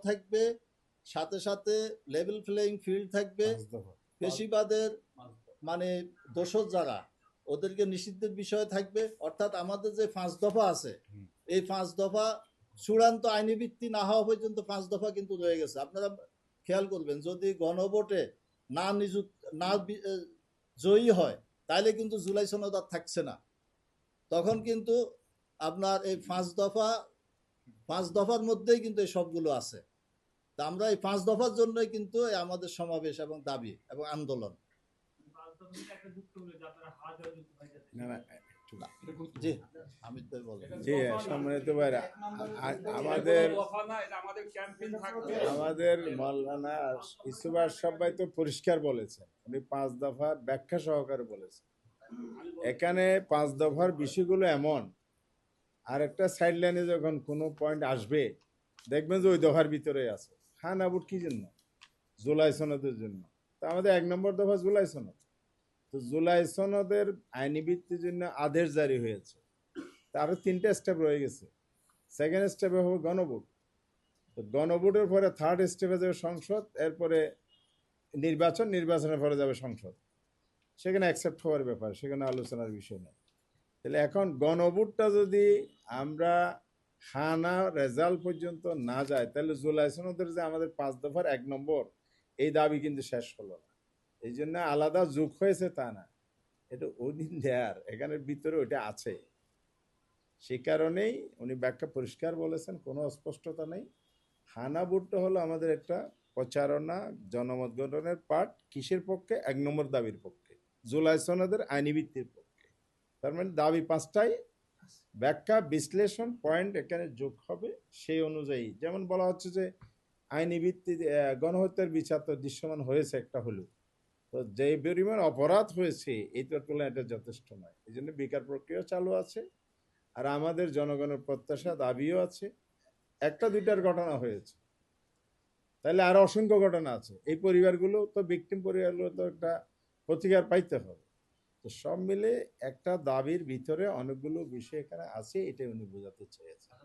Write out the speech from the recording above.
থাকবে, সাথে সাথে লেভেল প্লেইং ফিল্ড থাকবে, পেশিবাদের মানে দোষর যারা ওদেরকে নিষিদ্ধের বিষয় থাকবে। অর্থাৎ আমাদের যে 5 দফা আছে, এই 5 দফা চূড়ান্ত আইনি ভিত্তি না হওয়া পর্যন্ত 5 দফা কিন্তু রয়ে গেছে। আপনারা খেয়াল করবেন, যদি গণভোটে না জয়ী হয় তাহলে কিন্তু জুলাই সনদ আর থাকছে না। তখন কিন্তু আপনার এই 5 দফার মধ্যেই কিন্তু এই সবগুলো আছে। তা আমরা এই 5 দফার জন্যই কিন্তু আমাদের সমাবেশ এবং দাবি এবং আন্দোলন। জি আমি তো বলবো, জি সম্মানিত ভাইরা, আমাদের মাওলানা ইউসুফ আশরাফ ভাই তো পরিষ্কার বলেছেন, উনি 5 দফার ব্যাখ্যা সহকারে বলেছেন। এখানে 5 দফার বিষয়গুলো এমন, আর একটা সাইড লাইনে যখন কোনো পয়েন্ট আসবে দেখবেন যে ওই দফার ভিতরে আছে। খান আবুট কি জন্য? জুলাই সনদের জন্য। তো আমাদের 1 নম্বর দফা জুলাই সনদ। তো জুলাই সনদের আইনি ভিত্তির জন্য আদেশ জারি হয়েছে। আরো 3টা স্টেপ রয়ে গেছে। সেকেন্ড স্টেপে হবে গণভোট। তো গণভোটের পরে থার্ড স্টেপে যাবে সংসদ, এরপরে নির্বাচনের পরে যাবে সংসদ। সেখানে অ্যাকসেপ্ট হওয়ার ব্যাপার, সেখানে আলোচনার বিষয় নেই। তাহলে এখন গণভোটটা যদি আমরা হানা রেজাল্ট পর্যন্ত না যায়, তাহলে জুলাই সনদের যে আমাদের 5 দফার 1 নম্বর এই দাবি কিন্তু শেষ হলো না। এই জন্য আলাদা যোগ হয়েছে তা না, এটা ওদিন দেয়ার এখানের ভিতরে ওইটা আছে। সেই কারণেই উনি ব্যাখ্যা পরিষ্কার বলেছেন, কোনো অস্পষ্টতা নেই। হানা ভোটটা হলো আমাদের একটা প্রচারণা, জনমত গঠনের পার্ট। কিসের পক্ষে? 1 নম্বর দাবির পক্ষে, জুলাই সনদের আইনি ভিত্তির পক্ষে। তার মানে দাবি 5টাই, ব্যাখ্যা বিশ্লেষণ পয়েন্ট এখানে যোগ হবে সেই অনুযায়ী। যেমন বলা হচ্ছে যে আইনি ভিত্তি গণহত্যার বিচার তো দৃশ্যমান হয়েছে একটা হলেও, তো যে পরিমাণ অপরাধ হয়েছে এইটার তুলনায় এটা যথেষ্ট নয়। এই জন্য বিচার প্রক্রিয়া চালু আছে, আর আমাদের জনগণের প্রত্যাশা দাবিও আছে। 1টা 2টার ঘটনা হয়েছে, তাহলে আরো অসংখ্য ঘটনা আছে। এই পরিবারগুলো তো ভিকটিম পরিবারগুলো তো একটা প্রতিকার পাইতে হবে। তো সব মিলে একটা দাবির ভিতরে অনেকগুলো বিষয় এখানে আছে, এটাই উনি বোঝাতে চেয়েছেন।